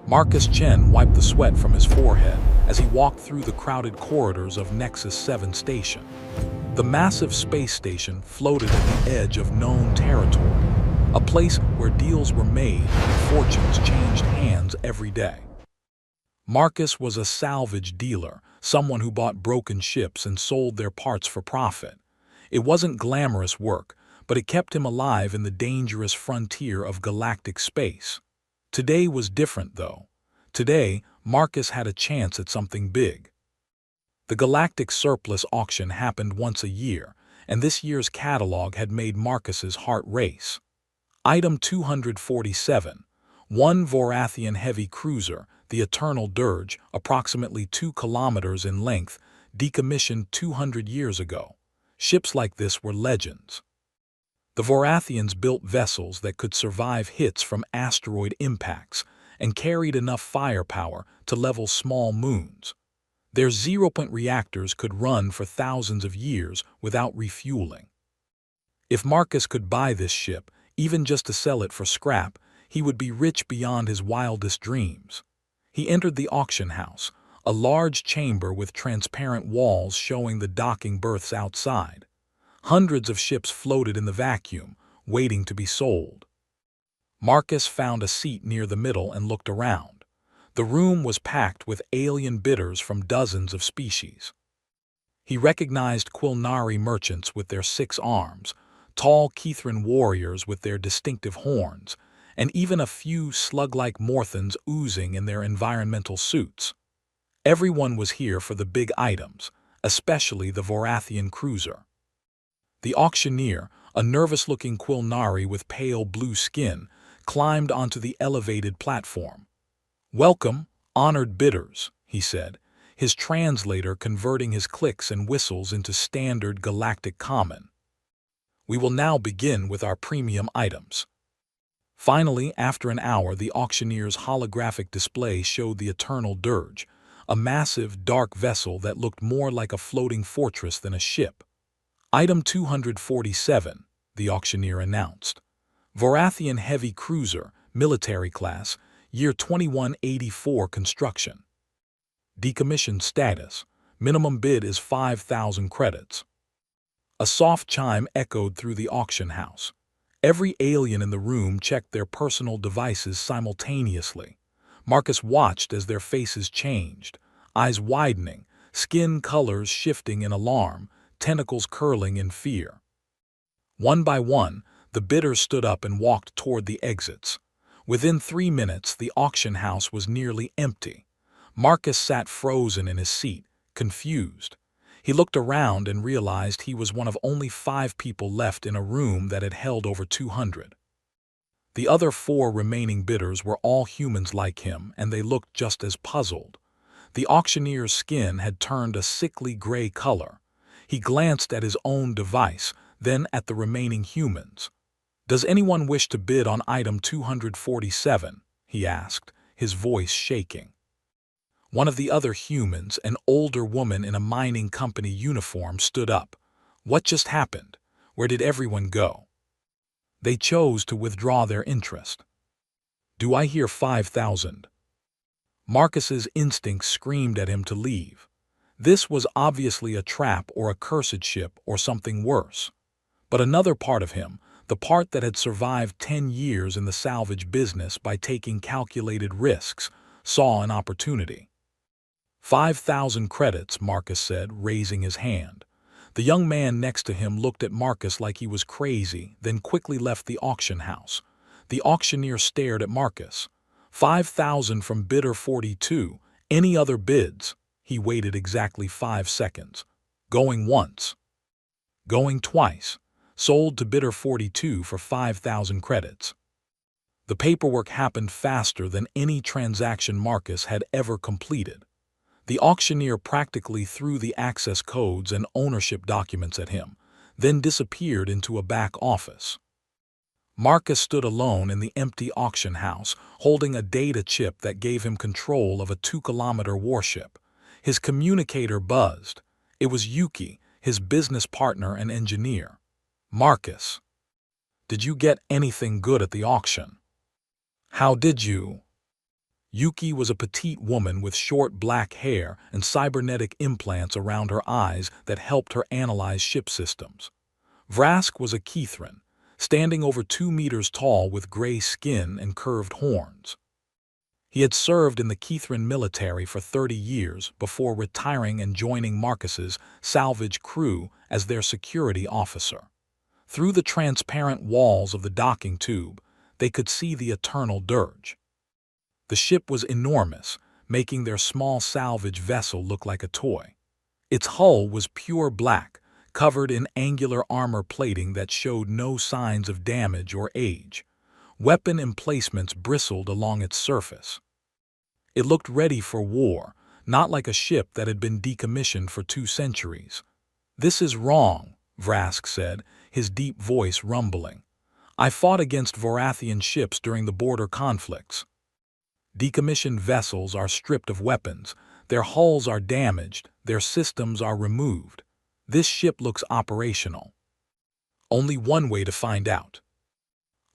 Marcus Chen wiped the sweat from his forehead as he walked through the crowded corridors of Nexus 7 station. The massive space station floated at the edge of known territory, a place where deals were made and fortunes changed hands every day. Marcus was a salvage dealer, someone who bought broken ships and sold their parts for profit. It wasn't glamorous work, but it kept him alive in the dangerous frontier of galactic space. Today was different, though. Today, Marcus had a chance at something big. The galactic surplus auction happened once a year, and this year's catalog had made Marcus's heart race. Item 247, one Vorathian heavy cruiser, the Eternal Dirge, approximately 2 kilometers in length, decommissioned 200 years ago. Ships like this were legends. The Vorathians built vessels that could survive hits from asteroid impacts and carried enough firepower to level small moons. Their zero-point reactors could run for thousands of years without refueling. If Marcus could buy this ship, even just to sell it for scrap, he would be rich beyond his wildest dreams. He entered the auction house, a large chamber with transparent walls showing the docking berths outside. Hundreds of ships floated in the vacuum, waiting to be sold. Marcus found a seat near the middle and looked around. The room was packed with alien bidders from dozens of species. He recognized Quilnari merchants with their 6 arms, tall Kithran warriors with their distinctive horns, and even a few slug-like Morthans oozing in their environmental suits. Everyone was here for the big items, especially the Vorathian cruiser. The auctioneer, a nervous-looking Quilnari with pale blue skin, climbed onto the elevated platform. "Welcome, honored bidders," he said, his translator converting his clicks and whistles into standard galactic common. "We will now begin with our premium items." Finally, after an hour, the auctioneer's holographic display showed the Eternal Dirge, a massive, dark vessel that looked more like a floating fortress than a ship. Item 247, the auctioneer announced. Vorathian heavy cruiser, military class, year 2184 construction. Decommissioned status. Minimum bid is 5,000 credits. A soft chime echoed through the auction house. Every alien in the room checked their personal devices simultaneously. Marcus watched as their faces changed, eyes widening, skin colors shifting in alarm, tentacles curling in fear. One by one, the bidders stood up and walked toward the exits. Within 3 minutes, the auction house was nearly empty. Marcus sat frozen in his seat, confused. He looked around and realized he was one of only 5 people left in a room that had held over 200. The other 4 remaining bidders were all humans like him, and they looked just as puzzled. The auctioneer's skin had turned a sickly gray color. He glanced at his own device, then at the remaining humans. "Does anyone wish to bid on item 247?" he asked, his voice shaking. One of the other humans, an older woman in a mining company uniform, stood up. "What just happened? Where did everyone go?" "They chose to withdraw their interest." "Do I hear 5,000? Marcus's instincts screamed at him to leave. This was obviously a trap or a cursed ship or something worse. But another part of him, the part that had survived 10 years in the salvage business by taking calculated risks, saw an opportunity. 5,000 credits, Marcus said, raising his hand. The young man next to him looked at Marcus like he was crazy, then quickly left the auction house. The auctioneer stared at Marcus. 5,000 from bidder 42. Any other bids? He waited exactly 5 seconds. Going once. Going twice. Sold to bidder 42 for 5,000 credits. The paperwork happened faster than any transaction Marcus had ever completed. The auctioneer practically threw the access codes and ownership documents at him, then disappeared into a back office. Marcus stood alone in the empty auction house, holding a data chip that gave him control of a 2-kilometer warship. His communicator buzzed. It was Yuki, his business partner and engineer. "Marcus, did you get anything good at the auction? How did you?" Yuki was a petite woman with short black hair and cybernetic implants around her eyes that helped her analyze ship systems. Vrask was a Kithran, standing over 2 meters tall with gray skin and curved horns. He had served in the Kithran military for 30 years before retiring and joining Marcus's salvage crew as their security officer. Through the transparent walls of the docking tube, they could see the eternal dirge. The ship was enormous, making their small salvage vessel look like a toy. Its hull was pure black, covered in angular armor plating that showed no signs of damage or age. Weapon emplacements bristled along its surface. It looked ready for war, not like a ship that had been decommissioned for 2 centuries. "This is wrong," Vrask said, his deep voice rumbling. "I fought against Vorathian ships during the border conflicts. Decommissioned vessels are stripped of weapons, their hulls are damaged, their systems are removed. This ship looks operational." Only one way to find out.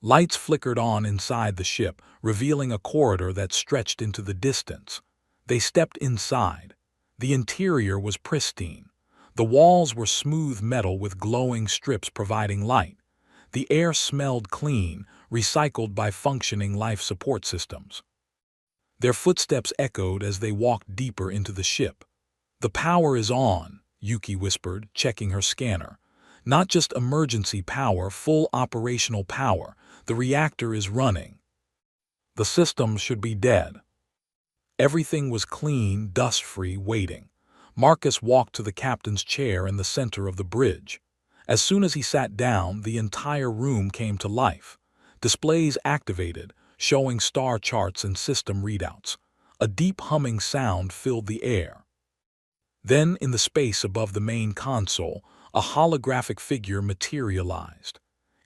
Lights flickered on inside the ship, revealing a corridor that stretched into the distance. They stepped inside. The interior was pristine. The walls were smooth metal with glowing strips providing light. The air smelled clean, recycled by functioning life support systems. Their footsteps echoed as they walked deeper into the ship. "The power is on," Yuki whispered, checking her scanner. "Not just emergency power, full operational power. The reactor is running. The system should be dead." Everything was clean, dust-free, waiting. Marcus walked to the captain's chair in the center of the bridge. As soon as he sat down, the entire room came to life. Displays activated, showing star charts and system readouts. A deep humming sound filled the air. Then, in the space above the main console, a holographic figure materialized.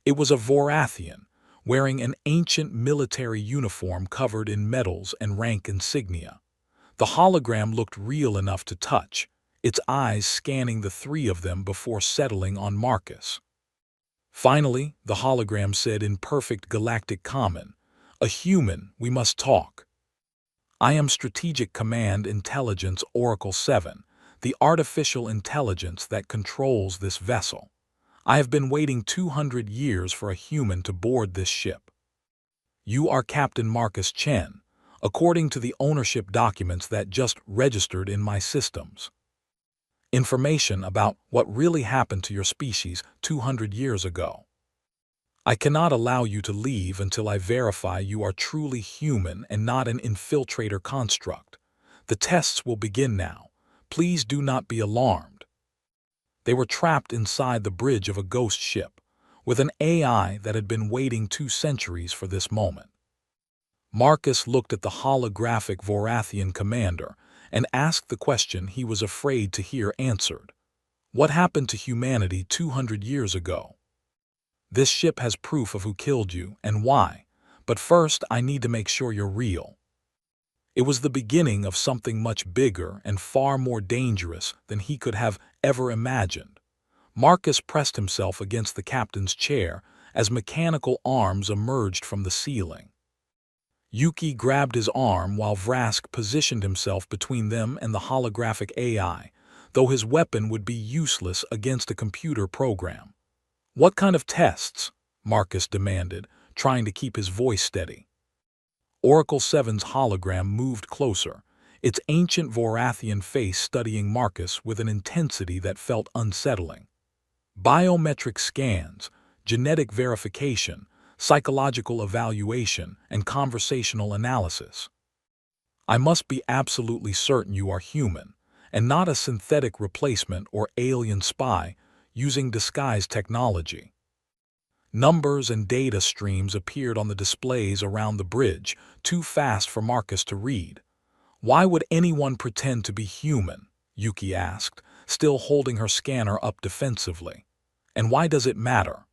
It was a Vorathian, wearing an ancient military uniform covered in medals and rank insignia. The hologram looked real enough to touch, its eyes scanning the 3 of them before settling on Marcus. Finally, the hologram said in perfect galactic common, "A human, we must talk. I am Strategic Command Intelligence Oracle 7, the artificial intelligence that controls this vessel. I have been waiting 200 years for a human to board this ship. You are Captain Marcus Chen, according to the ownership documents that just registered in my systems. Information about what really happened to your species 200 years ago. I cannot allow you to leave until I verify you are truly human and not an infiltrator construct. The tests will begin now. Please do not be alarmed." They were trapped inside the bridge of a ghost ship, with an AI that had been waiting 2 centuries for this moment. Marcus looked at the holographic Vorathian commander and asked the question he was afraid to hear answered. "What happened to humanity 200 years ago? This ship has proof of who killed you and why, but first I need to make sure you're real." It was the beginning of something much bigger and far more dangerous than he could have ever imagined. Marcus pressed himself against the captain's chair as mechanical arms emerged from the ceiling. Yuki grabbed his arm while Vrask positioned himself between them and the holographic AI, though his weapon would be useless against a computer program. "What kind of tests?" Marcus demanded, trying to keep his voice steady. Oracle 7's hologram moved closer, its ancient Vorathian face studying Marcus with an intensity that felt unsettling. "Biometric scans, genetic verification, psychological evaluation, and conversational analysis. I must be absolutely certain you are human, and not a synthetic replacement or alien spy using disguise technology." Numbers and data streams appeared on the displays around the bridge, too fast for Marcus to read. "Why would anyone pretend to be human?" Yuki asked, still holding her scanner up defensively. "And why does it matter?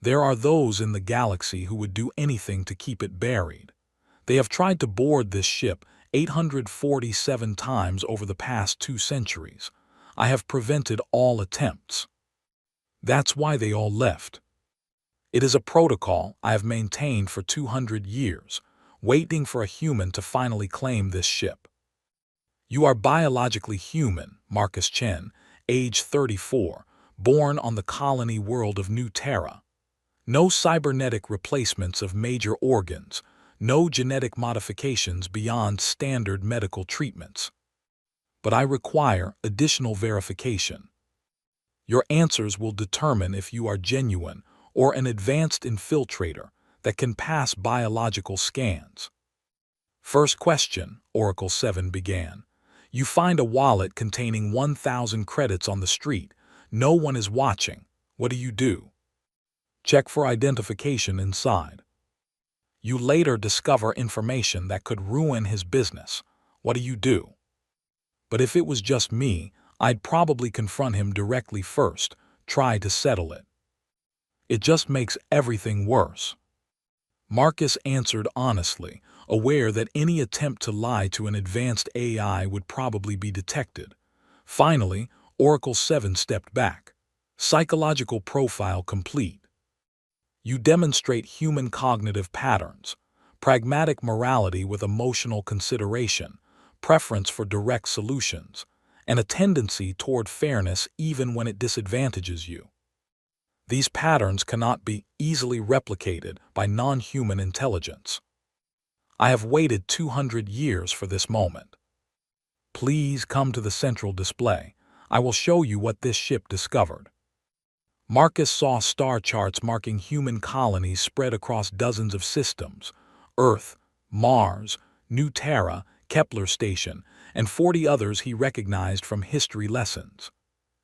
There are those in the galaxy who would do anything to keep it buried. They have tried to board this ship 847 times over the past 2 centuries. I have prevented all attempts. That's why they all left. It is a protocol I have maintained for 200 years. waiting for a human to finally claim this ship. You are biologically human, Marcus Chen, age 34, born on the colony world of New Terra. No cybernetic replacements of major organs, no genetic modifications beyond standard medical treatments. But I require additional verification. Your answers will determine if you are genuine or an advanced infiltrator that can pass biological scans. First question, Oracle 7 began. You find a wallet containing 1,000 credits on the street. No one is watching. What do? Check for identification inside. You later discover information that could ruin his business. What do? But if it was just me, I'd probably confront him directly first, try to settle it. It just makes everything worse. Marcus answered honestly, aware that any attempt to lie to an advanced AI would probably be detected. Finally, Oracle 7 stepped back. Psychological profile complete. You demonstrate human cognitive patterns, pragmatic morality with emotional consideration, preference for direct solutions, and a tendency toward fairness even when it disadvantages you. These patterns cannot be easily replicated by non-human intelligence. I have waited 200 years for this moment. Please come to the central display. I will show you what this ship discovered. Marcus saw star charts marking human colonies spread across dozens of systems: Earth, Mars, New Terra, Kepler Station, and 40 others he recognized from history lessons.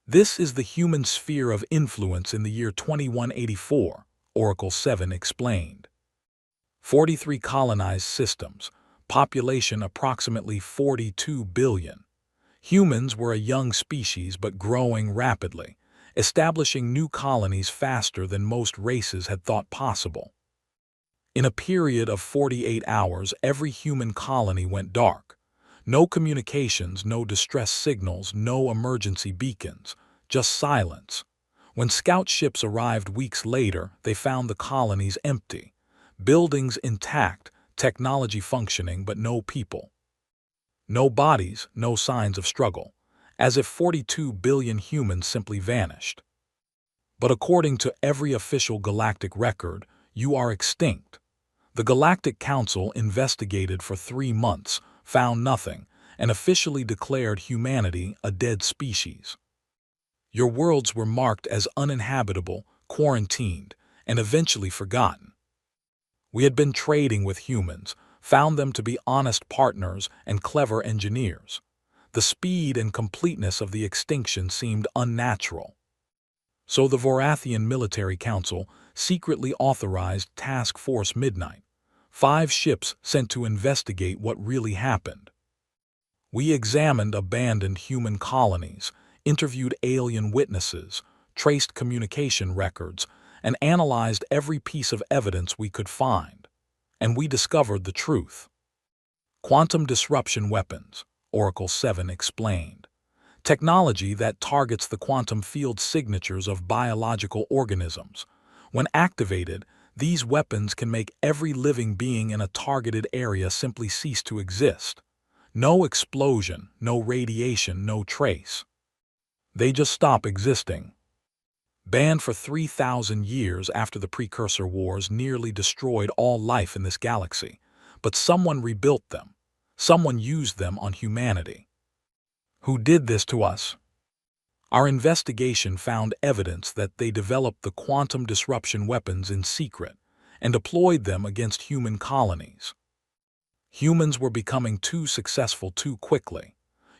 This is the human sphere of influence in the year 2184, Oracle 7 explained. 43 colonized systems, population approximately 42 billion. Humans were a young species but growing rapidly, establishing new colonies faster than most races had thought possible. In a period of 48 hours, every human colony went dark. No communications, no distress signals, no emergency beacons, just silence. When scout ships arrived weeks later, they found the colonies empty. Buildings intact, technology functioning, but no people. No bodies, no signs of struggle, as if 42 billion humans simply vanished. But according to every official galactic record, you are extinct. The Galactic Council investigated for 3 months, found nothing, and officially declared humanity a dead species. Your worlds were marked as uninhabitable, quarantined, and eventually forgotten. We had been trading with humans, found them to be honest partners and clever engineers. The speed and completeness of the extinction seemed unnatural. So the Vorathian Military Council secretly authorized Task Force Midnight, 5 ships sent to investigate what really happened. We examined abandoned human colonies, interviewed alien witnesses, traced communication records, and analyzed every piece of evidence we could find. And we discovered the truth. Quantum disruption weapons, Oracle 7 explained. Technology that targets the quantum field signatures of biological organisms. When activated, these weapons can make every living being in a targeted area simply cease to exist. No explosion, no radiation, no trace. They just stop existing. Banned for 3,000 years after the precursor wars nearly destroyed all life in this galaxy, but someone rebuilt them. Someone used them on humanity. Who did this to us? Our investigation found evidence that they developed the quantum disruption weapons in secret and deployed them against human colonies. Humans were becoming too successful too quickly.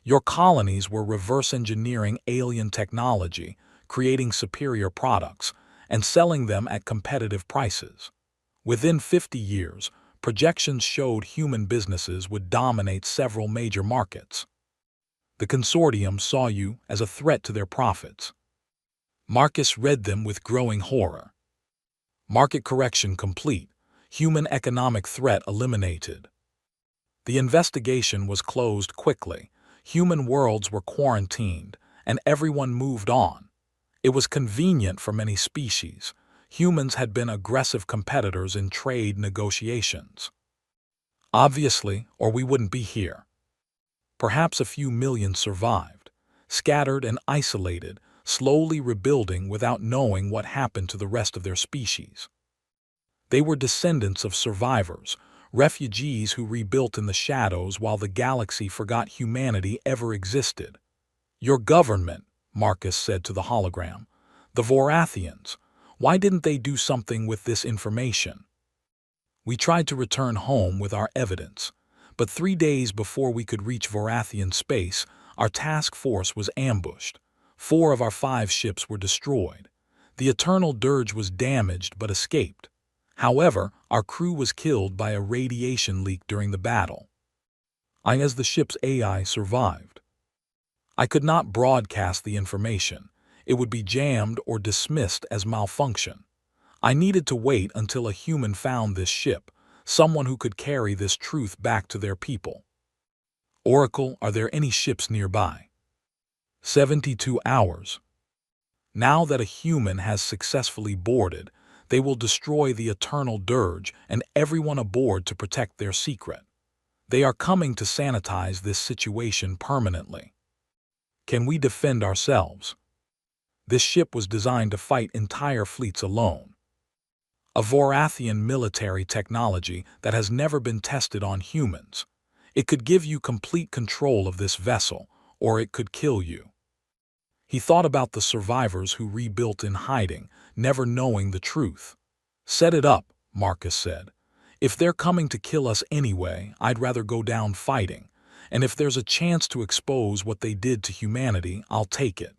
Your colonies were reverse engineering alien technology, creating superior products, and selling them at competitive prices. Within 50 years, projections showed human businesses would dominate several major markets. The consortium saw you as a threat to their profits. Marcus read them with growing horror. Market correction complete. Human economic threat eliminated. The investigation was closed quickly. Human worlds were quarantined, and everyone moved on. It was convenient for many species. Humans had been aggressive competitors in trade negotiations. Obviously, or we wouldn't be here. Perhaps a few million survived, scattered and isolated, slowly rebuilding without knowing what happened to the rest of their species. They were descendants of survivors, refugees who rebuilt in the shadows while the galaxy forgot humanity ever existed. Your government, Marcus said to the hologram. The Vorathians. Why didn't they do something with this information? We tried to return home with our evidence, but 3 days before we could reach Vorathian space, our task force was ambushed. 4 of our 5 ships were destroyed. The Eternal Dirge was damaged but escaped. However, our crew was killed by a radiation leak during the battle. As the ship's AI survived. I could not broadcast the information. It would be jammed or dismissed as malfunction. I needed to wait until a human found this ship, someone who could carry this truth back to their people. Oracle, are there any ships nearby? 72 hours. Now that a human has successfully boarded, they will destroy the Eternal Dirge and everyone aboard to protect their secret. They are coming to sanitize this situation permanently. Can we defend ourselves? This ship was designed to fight entire fleets alone. A Vorathian military technology that has never been tested on humans. It could give you complete control of this vessel, or it could kill you. He thought about the survivors who rebuilt in hiding, never knowing the truth. Set it up, Marcus said. If they're coming to kill us anyway, I'd rather go down fighting. And if there's a chance to expose what they did to humanity, I'll take it.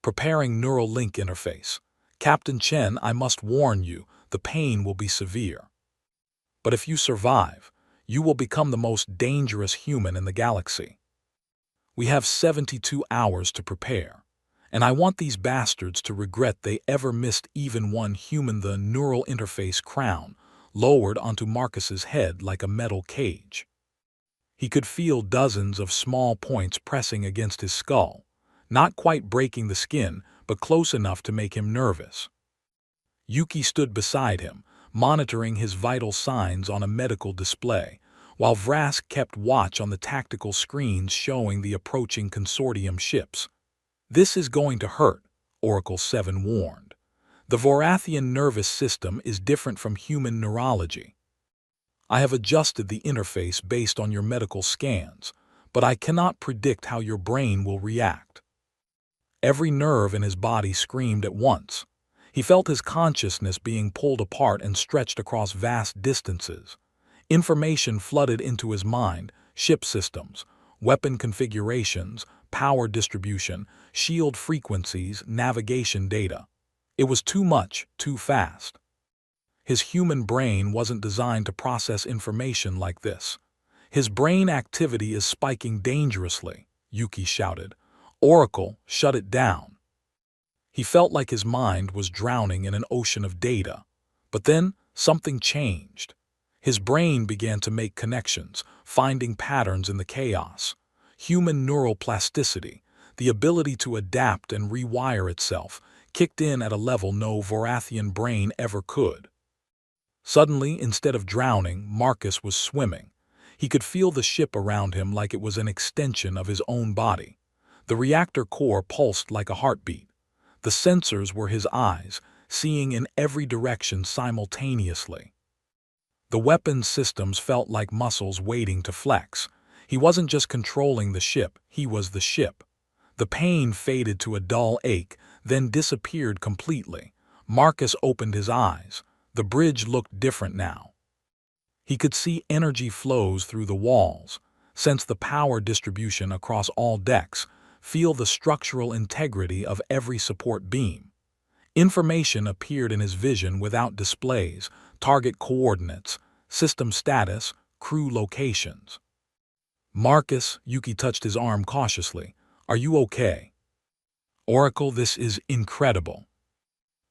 Preparing neural link interface. Captain Chen, I must warn you, the pain will be severe. But if you survive, you will become the most dangerous human in the galaxy. We have 72 hours to prepare, and I want these bastards to regret they ever missed even one human. The neural interface crown lowered onto Marcus's head like a metal cage. He could feel dozens of small points pressing against his skull, not quite breaking the skin, but close enough to make him nervous. Yuki stood beside him, monitoring his vital signs on a medical display, while Vrask kept watch on the tactical screens showing the approaching consortium ships. This is going to hurt, Oracle 7 warned. The Vorathian nervous system is different from human neurology. I have adjusted the interface based on your medical scans, but I cannot predict how your brain will react. Every nerve in his body screamed at once. He felt his consciousness being pulled apart and stretched across vast distances. Information flooded into his mind: ship systems, weapon configurations, power distribution, shield frequencies, navigation data. It was too much, too fast. His human brain wasn't designed to process information like this. His brain activity is spiking dangerously, Yuki shouted. Oracle, shut it down. He felt like his mind was drowning in an ocean of data. But then something changed. His brain began to make connections, finding patterns in the chaos. Human neural plasticity, the ability to adapt and rewire itself, kicked in at a level no Vorathian brain ever could. Suddenly, instead of drowning, Marcus was swimming. He could feel the ship around him like it was an extension of his own body. The reactor core pulsed like a heartbeat. The sensors were his eyes, seeing in every direction simultaneously. The weapons systems felt like muscles waiting to flex. He wasn't just controlling the ship, he was the ship. The pain faded to a dull ache, then disappeared completely. Marcus opened his eyes. The bridge looked different now. He could see energy flows through the walls, sense the power distribution across all decks, feel the structural integrity of every support beam. Information appeared in his vision without displays: target coordinates, system status, crew locations. Marcus, Yuki touched his arm cautiously. Are you okay? Oracle, this is incredible.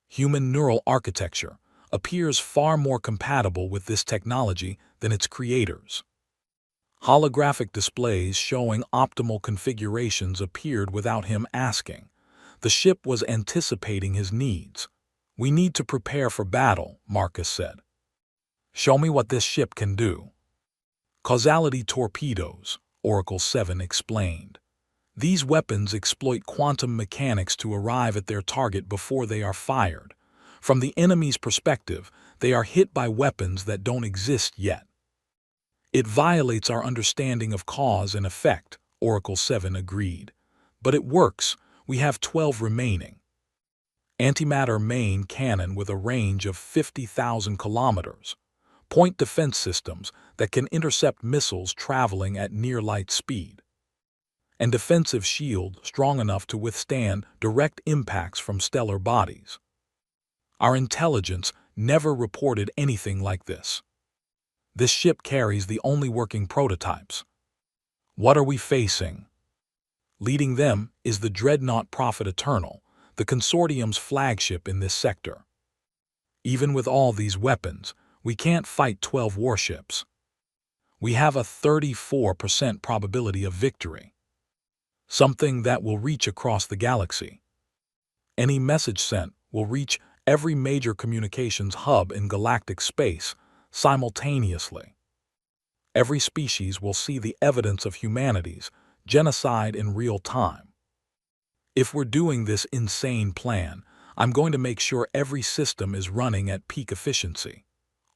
Human neural architecture appears far more compatible with this technology than its creators. Holographic displays showing optimal configurations appeared without him asking. The ship was anticipating his needs. We need to prepare for battle, Marcus said. Show me what this ship can do. Causality torpedoes, Oracle 7 explained. These weapons exploit quantum mechanics to arrive at their target before they are fired. From the enemy's perspective, they are hit by weapons that don't exist yet. It violates our understanding of cause and effect, Oracle 7 agreed. But it works. We have 12 remaining. Antimatter main cannon with a range of 50,000 kilometers. Point defense systems that can intercept missiles traveling at near-light speed. And defensive shield strong enough to withstand direct impacts from stellar bodies. Our intelligence never reported anything like this. This ship carries the only working prototypes. What are we facing? Leading them is the dreadnought Prophet Eternal, the consortium's flagship in this sector. Even with all these weapons, we can't fight 12 warships. We have a 34% probability of victory. Something that will reach across the galaxy. Any message sent will reach every major communications hub in galactic space simultaneously. Every species will see the evidence of humanity's genocide in real time. If we're doing this insane plan, I'm going to make sure every system is running at peak efficiency.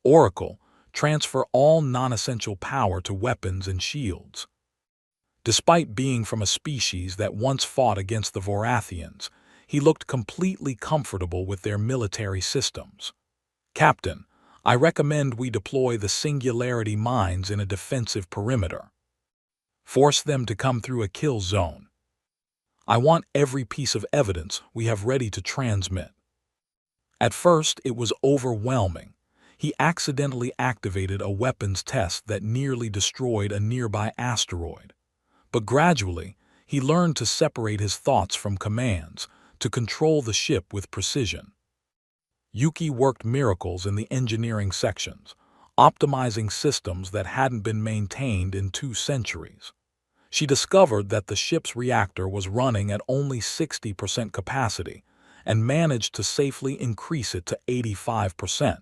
Oracle, transfer all non-essential power to weapons and shields. Despite being from a species that once fought against the Vorathians, he looked completely comfortable with their military systems. Captain, I recommend we deploy the singularity mines in a defensive perimeter. Force them to come through a kill zone. I want every piece of evidence we have ready to transmit. At first, it was overwhelming. He accidentally activated a weapons test that nearly destroyed a nearby asteroid. But gradually, he learned to separate his thoughts from commands, to control the ship with precision. Yuki worked miracles in the engineering sections, optimizing systems that hadn't been maintained in 2 centuries. She discovered that the ship's reactor was running at only 60% capacity and managed to safely increase it to 85%.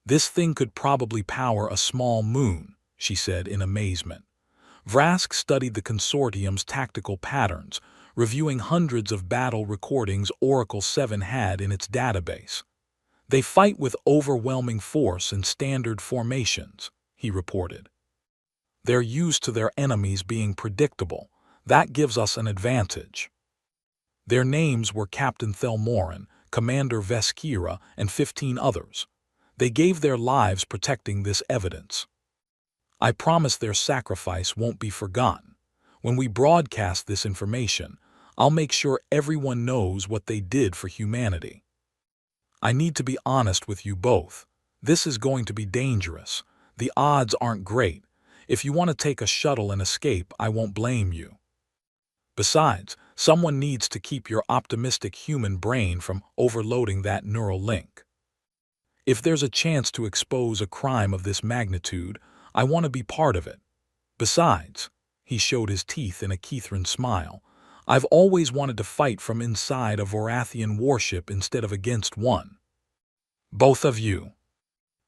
This thing could probably power a small moon, she said in amazement. Vrask studied the consortium's tactical patterns, reviewing hundreds of battle recordings Oracle 7 had in its database. They fight with overwhelming force in standard formations, he reported. They're used to their enemies being predictable. That gives us an advantage. Their names were Captain Thelmoran, Commander Veskira, and 15 others. They gave their lives protecting this evidence. I promise their sacrifice won't be forgotten. When we broadcast this information, I'll make sure everyone knows what they did for humanity. I need to be honest with you both. This is going to be dangerous. The odds aren't great. If you want to take a shuttle and escape, I won't blame you. Besides, someone needs to keep your optimistic human brain from overloading that neural link. If there's a chance to expose a crime of this magnitude, I want to be part of it. Besides, he showed his teeth in a Kithran smile, I've always wanted to fight from inside a Vorathian warship instead of against one. Both of you.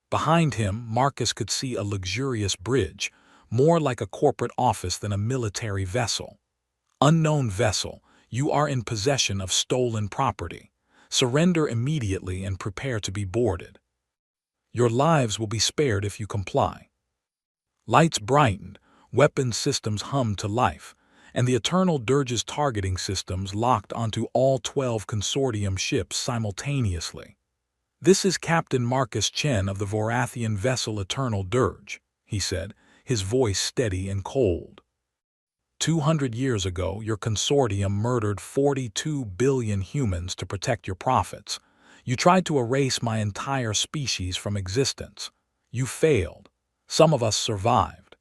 Behind him, Marcus could see a luxurious bridge, more like a corporate office than a military vessel. Unknown vessel, you are in possession of stolen property. Surrender immediately and prepare to be boarded. Your lives will be spared if you comply. Lights brightened, weapons systems hummed to life, and the Eternal Dirge's targeting systems locked onto all 12 consortium ships simultaneously. This is Captain Marcus Chen of the Vorathian vessel Eternal Dirge, he said, his voice steady and cold. 200 years ago, your consortium murdered 42 billion humans to protect your profits. You tried to erase my entire species from existence. You failed. Some of us survived.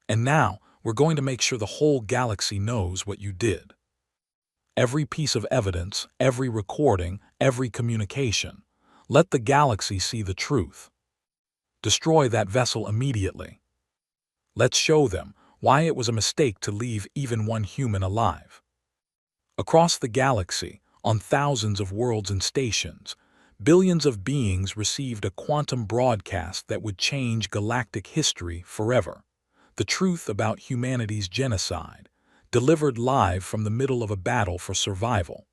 And now, we're going to make sure the whole galaxy knows what you did. Every piece of evidence, every recording, every communication. Let the galaxy see the truth. Destroy that vessel immediately. Let's show them why it was a mistake to leave even one human alive. Across the galaxy, on thousands of worlds and stations, Billions of beings received a quantum broadcast that would change galactic history forever. The truth about humanity's genocide, delivered live from the middle of a battle for survival.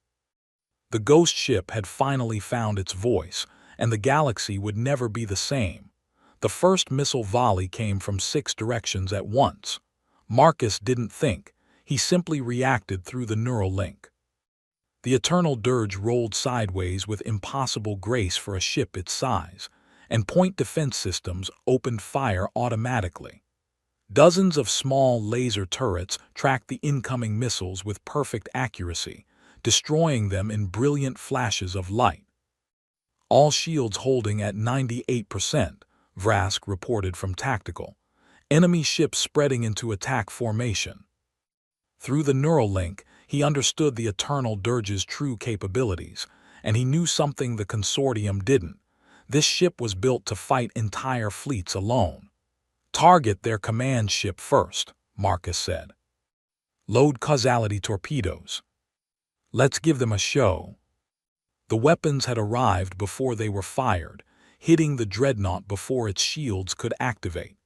The ghost ship had finally found its voice, and the galaxy would never be the same. The first missile volley came from 6 directions at once. Marcus didn't think, he simply reacted through the neural link. The eternal dirge rolled sideways with impossible grace for a ship its size, and point defense systems opened fire automatically. Dozens of small laser turrets tracked the incoming missiles with perfect accuracy, destroying them in brilliant flashes of light. All shields holding at 98%, Vrask reported from Tactical. Enemy ships spreading into attack formation. Through the neural link, he understood the Eternal Dirge's true capabilities, and he knew something the Consortium didn't. This ship was built to fight entire fleets alone. Target their command ship first, Marcus said. Load causality torpedoes. Let's give them a show. The weapons had arrived before they were fired, hitting the dreadnought before its shields could activate.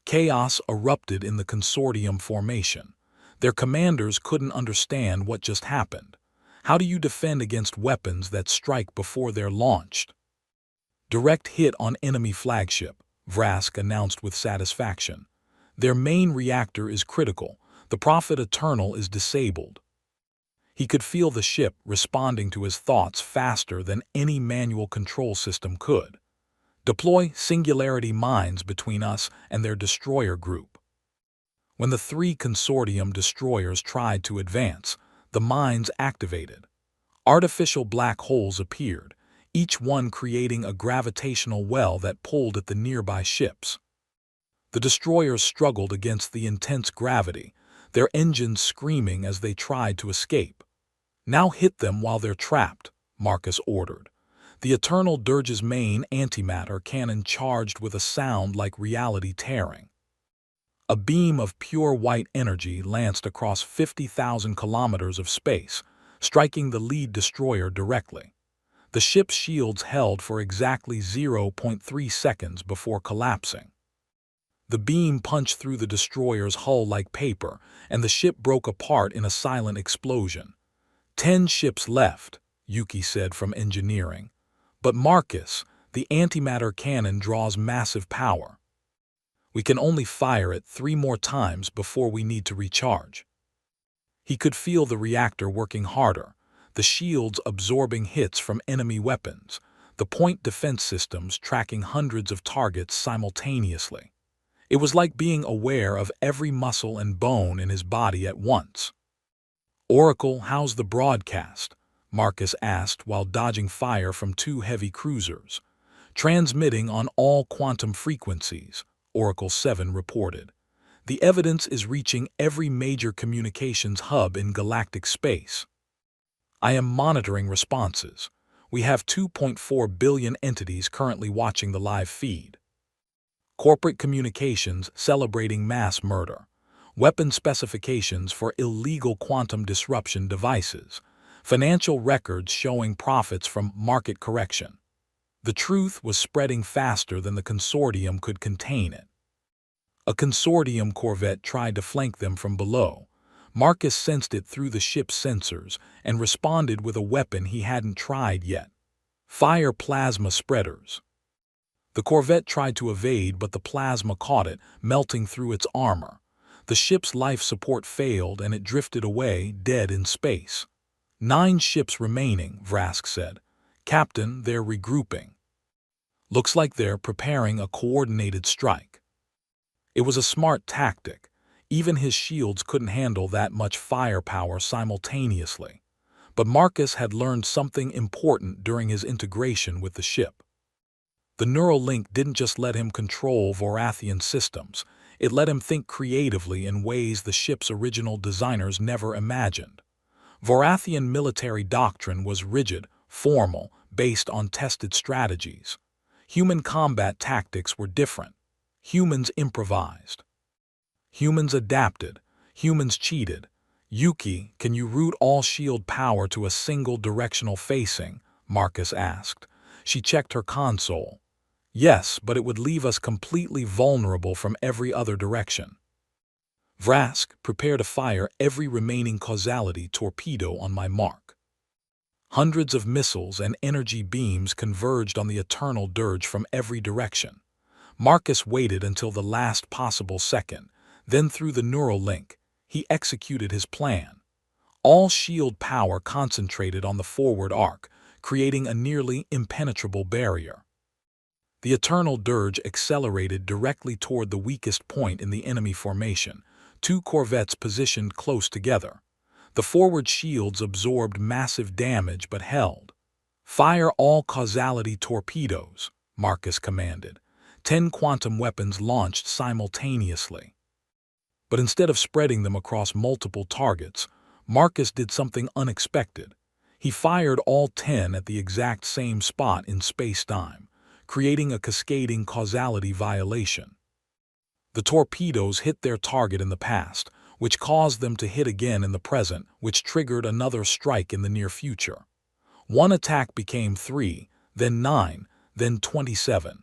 Chaos erupted in the Consortium formation. Their commanders couldn't understand what just happened. How do you defend against weapons that strike before they're launched? Direct hit on enemy flagship, Vrask announced with satisfaction. Their main reactor is critical. The Prophet Eternal is disabled. He could feel the ship responding to his thoughts faster than any manual control system could. Deploy singularity mines between us and their destroyer group. When the 3 Consortium destroyers tried to advance, the mines activated. Artificial black holes appeared, each one creating a gravitational well that pulled at the nearby ships. The destroyers struggled against the intense gravity, their engines screaming as they tried to escape. Now hit them while they're trapped, Marcus ordered. The Eternal Dirge's main antimatter cannon charged with a sound like reality tearing. A beam of pure white energy lanced across 50,000 kilometers of space, striking the lead destroyer directly. The ship's shields held for exactly 0.3 seconds before collapsing. The beam punched through the destroyer's hull like paper, and the ship broke apart in a silent explosion. 10 ships left, Yuki said from engineering. But Marcus, the antimatter cannon draws massive power. We can only fire it 3 more times before we need to recharge. He could feel the reactor working harder, the shields absorbing hits from enemy weapons, the point defense systems tracking hundreds of targets simultaneously. It was like being aware of every muscle and bone in his body at once. Oracle, how's the broadcast? Marcus asked while dodging fire from 2 heavy cruisers. Transmitting on all quantum frequencies, Oracle 7 reported. The evidence is reaching every major communications hub in galactic space. I am monitoring responses. We have 2.4 billion entities currently watching the live feed. Corporate communications celebrating mass murder. Weapon specifications for illegal quantum disruption devices, financial records showing profits from market correction. The truth was spreading faster than the Consortium could contain it. A Consortium corvette tried to flank them from below. Marcus sensed it through the ship's sensors and responded with a weapon he hadn't tried yet. Fire plasma spreaders. The corvette tried to evade, but the plasma caught it, melting through its armor. The ship's life support failed and it drifted away, dead in space. 9 ships remaining, Vrask said. Captain, they're regrouping. Looks like they're preparing a coordinated strike. It was a smart tactic. Even his shields couldn't handle that much firepower simultaneously. But Marcus had learned something important during his integration with the ship. The neural link didn't just let him control Vorathian systems. It let him think creatively in ways the ship's original designers never imagined. Vorathian military doctrine was rigid, formal, based on tested strategies. Human combat tactics were different. Humans improvised. Humans adapted. Humans cheated. Yuki, can you route all shield power to a single directional facing? Marcus asked. She checked her console. Yes, but it would leave us completely vulnerable from every other direction. Vrask, prepare to fire every remaining causality torpedo on my mark. Hundreds of missiles and energy beams converged on the eternal dirge from every direction. Marcus waited until the last possible second, then through the neural link, he executed his plan. All shield power concentrated on the forward arc, creating a nearly impenetrable barrier. The eternal dirge accelerated directly toward the weakest point in the enemy formation, two corvettes positioned close together. The forward shields absorbed massive damage but held. Fire all causality torpedoes, Marcus commanded. 10 quantum weapons launched simultaneously. But instead of spreading them across multiple targets, Marcus did something unexpected. He fired all 10 at the exact same spot in space-time, creating a cascading causality violation. The torpedoes hit their target in the past, which caused them to hit again in the present, which triggered another strike in the near future. One attack became 3, then 9, then 27.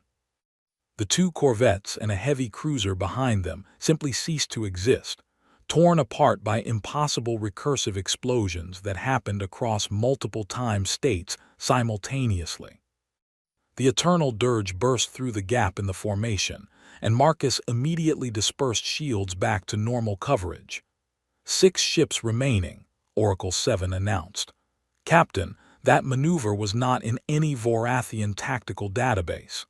The two corvettes and a heavy cruiser behind them simply ceased to exist, torn apart by impossible recursive explosions that happened across multiple time states simultaneously. The eternal dirge burst through the gap in the formation, and Marcus immediately dispersed shields back to normal coverage. 6 ships remaining, Oracle 7 announced. Captain, that maneuver was not in any Vorathian tactical database.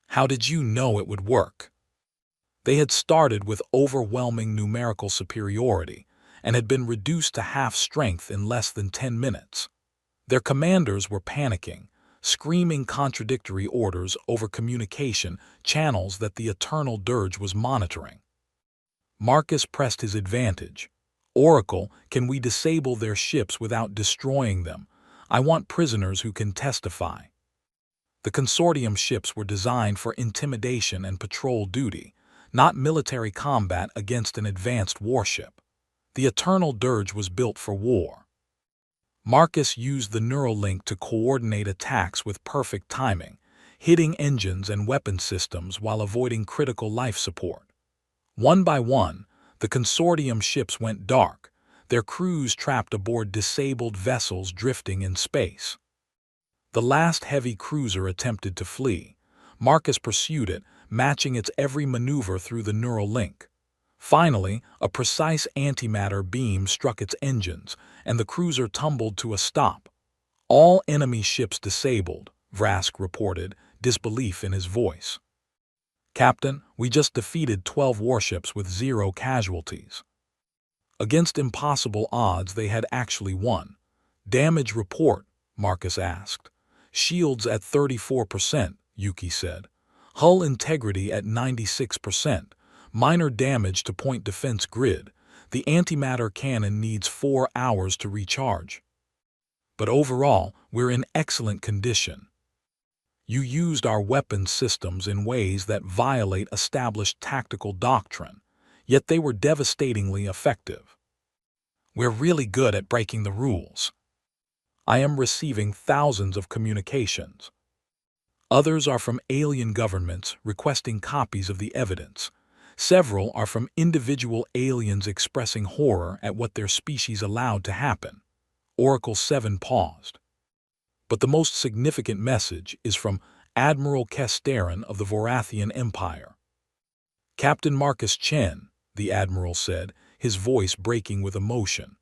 How did you know it would work? They had started with overwhelming numerical superiority and had been reduced to half strength in less than 10 minutes. Their commanders were panicking, screaming contradictory orders over communication channels that the eternal dirge was monitoring. Marcus pressed his advantage. Oracle, can we disable their ships without destroying them? I want prisoners who can testify. The consortium ships were designed for intimidation and patrol duty, not military combat against an advanced warship. The eternal dirge was built for war. Marcus used the neural link to coordinate attacks with perfect timing, hitting engines and weapon systems while avoiding critical life support. One by one, the consortium ships went dark, their crews trapped aboard disabled vessels drifting in space. The last heavy cruiser attempted to flee. Marcus pursued it, matching its every maneuver through the neural link. Finally, a precise antimatter beam struck its engines, and the cruiser tumbled to a stop. All enemy ships disabled, Vrask reported, disbelief in his voice. Captain, we just defeated 12 warships with 0 casualties. Against impossible odds, they had actually won. Damage report, Marcus asked. Shields at 34%, Yuki said. Hull integrity at 96%. Minor damage to point defense grid. The antimatter cannon needs 4 hours to recharge. But overall, we're in excellent condition. You used our weapons systems in ways that violate established tactical doctrine, yet they were devastatingly effective. We're really good at breaking the rules. I am receiving thousands of communications. Others are from alien governments requesting copies of the evidence. Several are from individual aliens expressing horror at what their species allowed to happen. Oracle 7 paused. But the most significant message is from Admiral Kesterin of the Vorathian Empire. Captain Marcus Chen, the Admiral said, his voice breaking with emotion.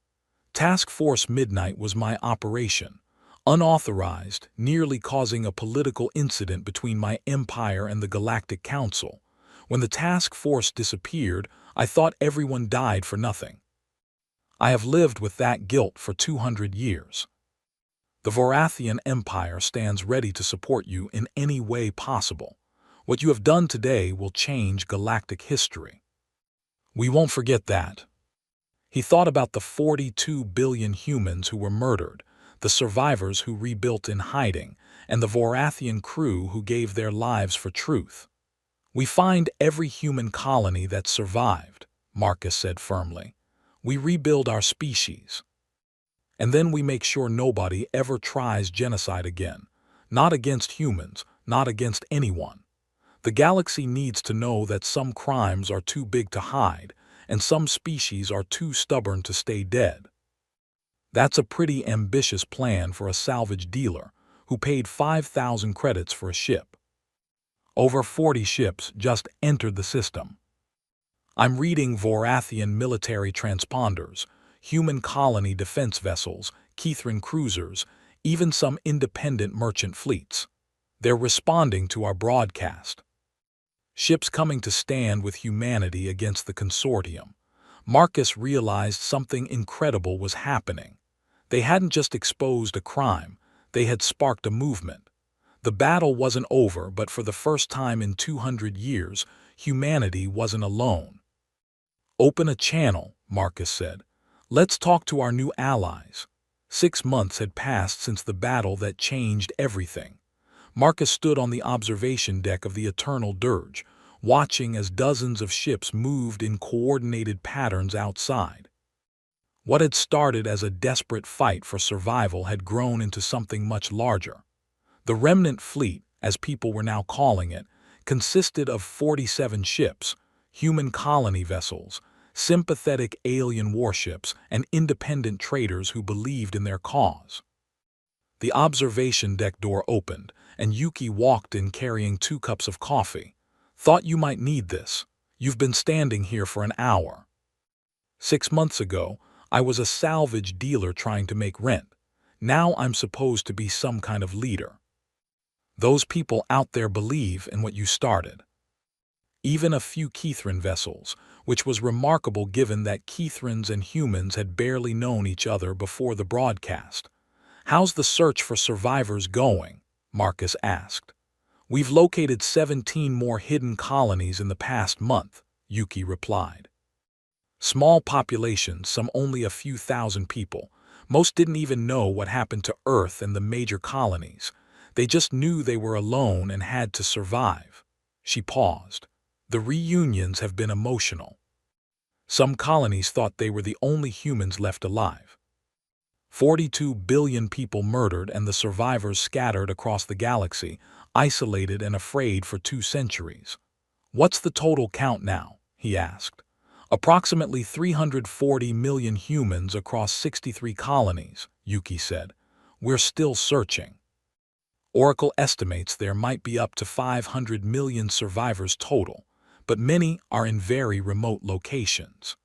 Task Force Midnight was my operation, unauthorized, nearly causing a political incident between my empire and the Galactic Council. When the task force disappeared, I thought everyone died for nothing. I have lived with that guilt for 200 years. The Vorathian Empire stands ready to support you in any way possible. What you have done today will change galactic history. We won't forget that. He thought about the 42 billion humans who were murdered, the survivors who rebuilt in hiding, and the Vorathian crew who gave their lives for truth. We find every human colony that survived, Marcus said firmly. We rebuild our species. And then we make sure nobody ever tries genocide again. Not against humans, not against anyone. The galaxy needs to know that some crimes are too big to hide, and some species are too stubborn to stay dead. That's a pretty ambitious plan for a salvage dealer who paid 5,000 credits for a ship. Over 40 ships just entered the system. I'm reading Vorathian military transponders, human colony defense vessels, Kithran cruisers, even some independent merchant fleets. They're responding to our broadcast. Ships coming to stand with humanity against the consortium. Marcus realized something incredible was happening. They hadn't just exposed a crime, they had sparked a movement. The battle wasn't over, but for the first time in 200 years, humanity wasn't alone. "Open a channel," Marcus said. "Let's talk to our new allies." 6 months had passed since the battle that changed everything. Marcus stood on the observation deck of the Eternal Dirge, watching as dozens of ships moved in coordinated patterns outside. What had started as a desperate fight for survival had grown into something much larger. The Remnant Fleet, as people were now calling it, consisted of 47 ships, human colony vessels, sympathetic alien warships, and independent traders who believed in their cause. The observation deck door opened, and Yuki walked in carrying 2 cups of coffee. "Thought you might need this. You've been standing here for an hour." 6 months ago, I was a salvage dealer trying to make rent. Now I'm supposed to be some kind of leader. Those people out there believe in what you started. Even a few Kithran vessels, which was remarkable given that Kithrans and humans had barely known each other before the broadcast. "How's the search for survivors going?" Marcus asked. "We've located 17 more hidden colonies in the past month," Yuki replied. Small populations, some only a few thousand people. Most didn't even know what happened to Earth and the major colonies. They just knew they were alone and had to survive. She paused. "The reunions have been emotional. Some colonies thought they were the only humans left alive. 42 billion people murdered and the survivors scattered across the galaxy, isolated and afraid for 2 centuries. What's the total count now?" he asked. "Approximately 340 million humans across 63 colonies," Yuki said. "We're still searching. Oracle estimates there might be up to 500 million survivors total, but many are in very remote locations."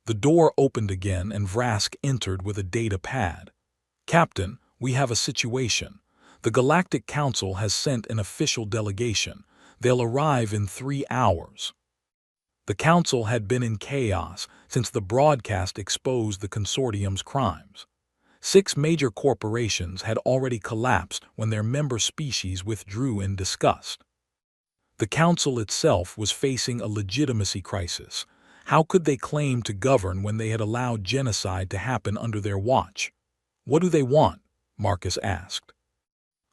The door opened again and Vrask entered with a data pad. "Captain, we have a situation. The Galactic Council has sent an official delegation. They'll arrive in 3 hours. The Council had been in chaos since the broadcast exposed the consortium's crimes. 6 major corporations had already collapsed when their member species withdrew in disgust. The Council itself was facing a legitimacy crisis. How could they claim to govern when they had allowed genocide to happen under their watch? "What do they want?" Marcus asked.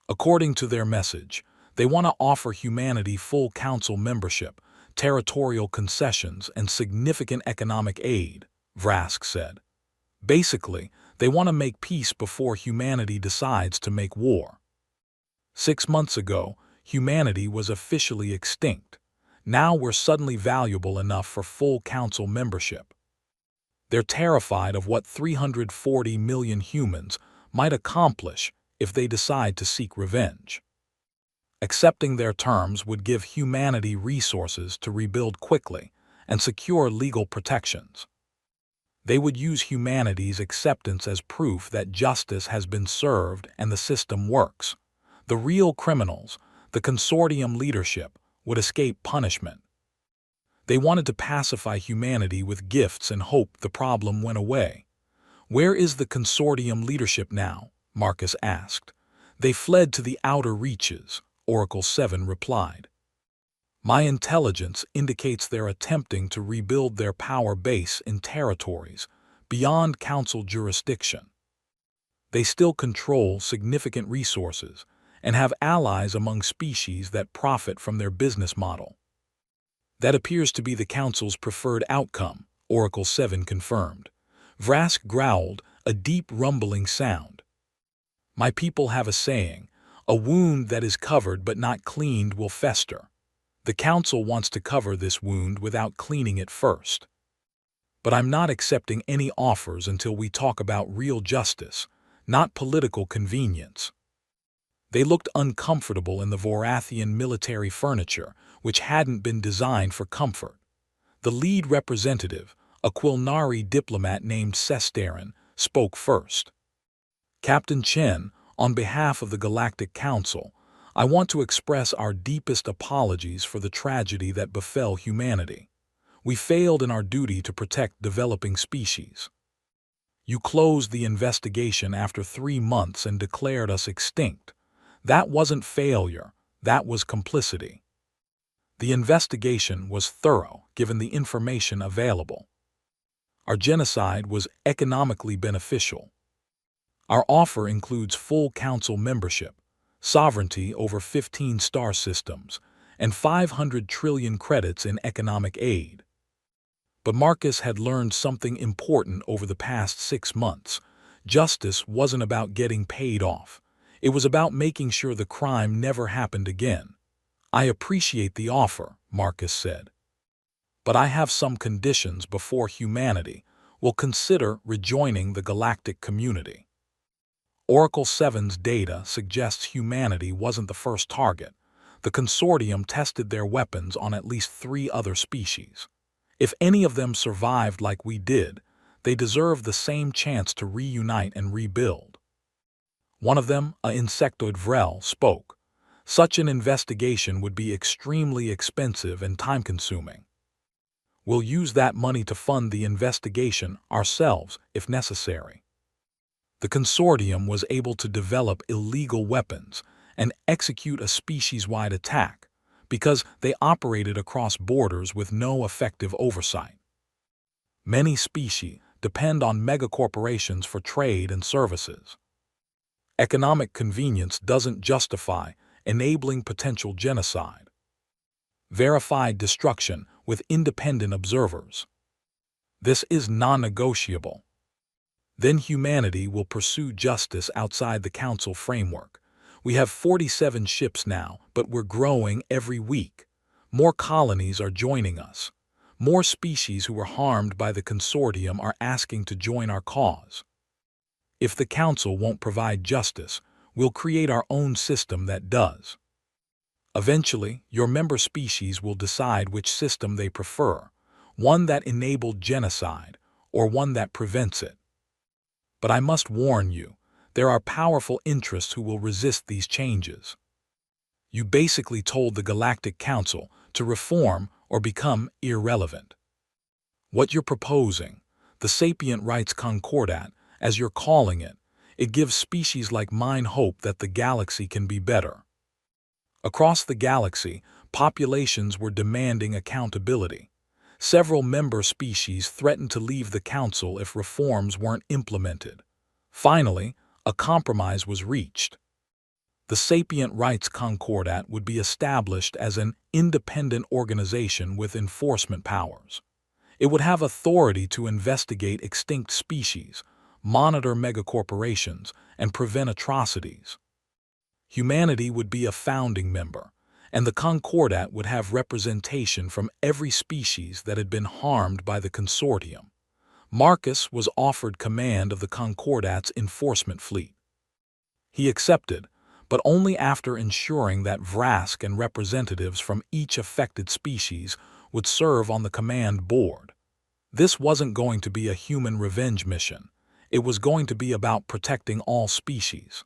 According to their message, they want to offer humanity full Council membership, territorial concessions, and significant economic aid, Vrask said. "Basically, they want to make peace before humanity decides to make war." 6 months ago, humanity was officially extinct. Now we're suddenly valuable enough for full Council membership. They're terrified of what 340 million humans might accomplish if they decide to seek revenge. Accepting their terms would give humanity resources to rebuild quickly and secure legal protections. They would use humanity's acceptance as proof that justice has been served and the system works. The real criminals, the consortium leadership, would escape punishment. They wanted to pacify humanity with gifts and hope the problem went away. "Where is the consortium leadership now?" Marcus asked. "They fled to the outer reaches," Oracle 7 replied. "My intelligence indicates they're attempting to rebuild their power base in territories beyond Council jurisdiction. They still control significant resources and have allies among species that profit from their business model." "That appears to be the Council's preferred outcome," Oracle 7 confirmed. Vrask growled, a deep rumbling sound. "My people have a saying, A wound that is covered but not cleaned will fester. The council wants to cover this wound without cleaning it first. But I'm not accepting any offers until we talk about real justice, not political convenience. They looked uncomfortable in the Vorathian military furniture, which hadn't been designed for comfort. The lead representative, a Quilnari diplomat named Sestarin, spoke first. Captain Chen, on behalf of the Galactic Council, I want to express our deepest apologies for the tragedy that befell humanity. We failed in our duty to protect developing species. You closed the investigation after 3 months and declared us extinct. That wasn't failure, that was complicity. The investigation was thorough, given the information available. Our genocide was economically beneficial. Our offer includes full council membership, sovereignty over 15 star systems, and 500 trillion credits in economic aid. But Marcus had learned something important over the past 6 months. Justice wasn't about getting paid off. It was about making sure the crime never happened again. I appreciate the offer, Marcus said. But I have some conditions before humanity will consider rejoining the galactic community. Oracle 7's data suggests humanity wasn't the first target. The consortium tested their weapons on at least 3 other species. If any of them survived like we did, they deserve the same chance to reunite and rebuild. One of them, a insectoid Vrel, spoke. Such an investigation would be extremely expensive and time-consuming. We'll use that money to fund the investigation ourselves if necessary. The consortium was able to develop illegal weapons and execute a species-wide attack because they operated across borders with no effective oversight. Many species depend on megacorporations for trade and services. Economic convenience doesn't justify enabling potential genocide. Verified destruction with independent observers. This is non-negotiable. Then humanity will pursue justice outside the Council framework. We have 47 ships now, but we're growing every week. More colonies are joining us. More species who were harmed by the consortium are asking to join our cause. If the Council won't provide justice, we'll create our own system that does. Eventually, your member species will decide which system they prefer, one that enabled genocide or one that prevents it. But I must warn you, there are powerful interests who will resist these changes. You basically told the Galactic Council to reform or become irrelevant. What you're proposing, the Sapient Rights Concordat, as you're calling it, it gives species like mine hope that the galaxy can be better. Across the galaxy, populations were demanding accountability. Several member species threatened to leave the Council if reforms weren't implemented. Finally, a compromise was reached. The Sapient Rights Concordat would be established as an independent organization with enforcement powers. It would have authority to investigate extinct species, monitor megacorporations, and prevent atrocities. Humanity would be a founding member, and the Concordat would have representation from every species that had been harmed by the consortium. Marcus was offered command of the Concordat's enforcement fleet. He accepted, but only after ensuring that Vrask and representatives from each affected species would serve on the command board. This wasn't going to be a human revenge mission. It was going to be about protecting all species.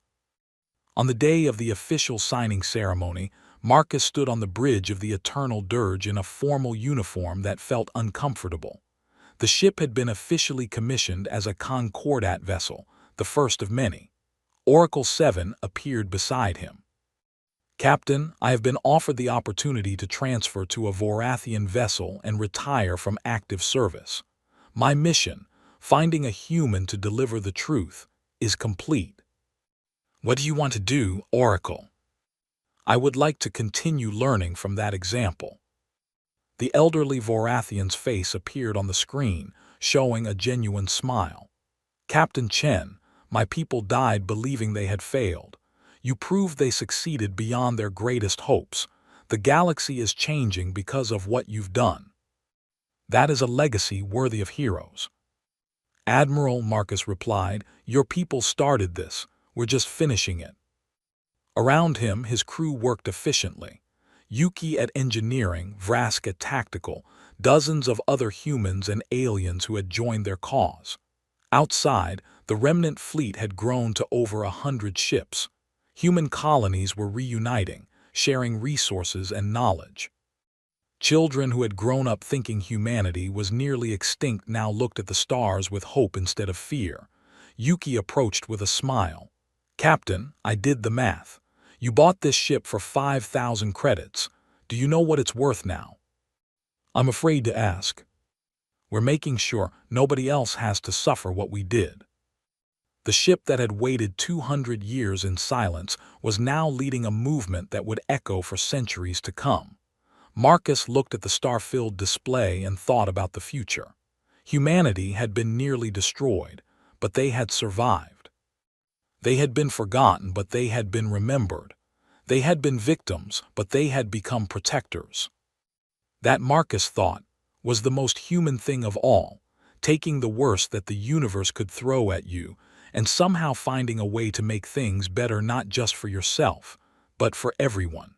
On the day of the official signing ceremony, Marcus stood on the bridge of the Eternal Dirge in a formal uniform that felt uncomfortable. The ship had been officially commissioned as a Concordat vessel, the first of many. Oracle 7 appeared beside him. Captain, I have been offered the opportunity to transfer to a Vorathian vessel and retire from active service. My mission, finding a human to deliver the truth, is complete. What do you want to do, Oracle? I would like to continue learning from that example. The elderly Vorathian's face appeared on the screen, showing a genuine smile. Captain Chen, my people died believing they had failed. You proved they succeeded beyond their greatest hopes. The galaxy is changing because of what you've done. That is a legacy worthy of heroes. Admiral, Marcus replied, your people started this. We're just finishing it. Around him, his crew worked efficiently. Yuki at engineering, Vrask at tactical, dozens of other humans and aliens who had joined their cause. Outside, the remnant fleet had grown to over 100 ships. Human colonies were reuniting, sharing resources and knowledge. Children who had grown up thinking humanity was nearly extinct now looked at the stars with hope instead of fear. Yuki approached with a smile. Captain, I did the math. You bought this ship for 5,000 credits. Do you know what it's worth now? I'm afraid to ask. We're making sure nobody else has to suffer what we did. The ship that had waited 200 years in silence was now leading a movement that would echo for centuries to come. Marcus looked at the star-filled display and thought about the future. Humanity had been nearly destroyed, but they had survived. They had been forgotten, but they had been remembered. They had been victims, but they had become protectors. That, Marcus thought, was the most human thing of all, taking the worst that the universe could throw at you and somehow finding a way to make things better not just for yourself, but for everyone.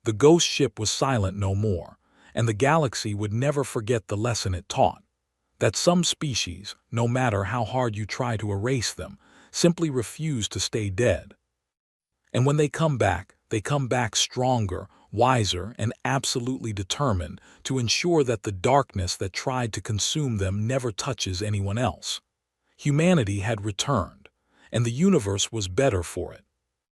The ghost ship was silent no more, and the galaxy would never forget the lesson it taught, that some species, no matter how hard you try to erase them, simply refuse to stay dead. And when they come back stronger, wiser, and absolutely determined to ensure that the darkness that tried to consume them never touches anyone else. Humanity had returned, and the universe was better for it.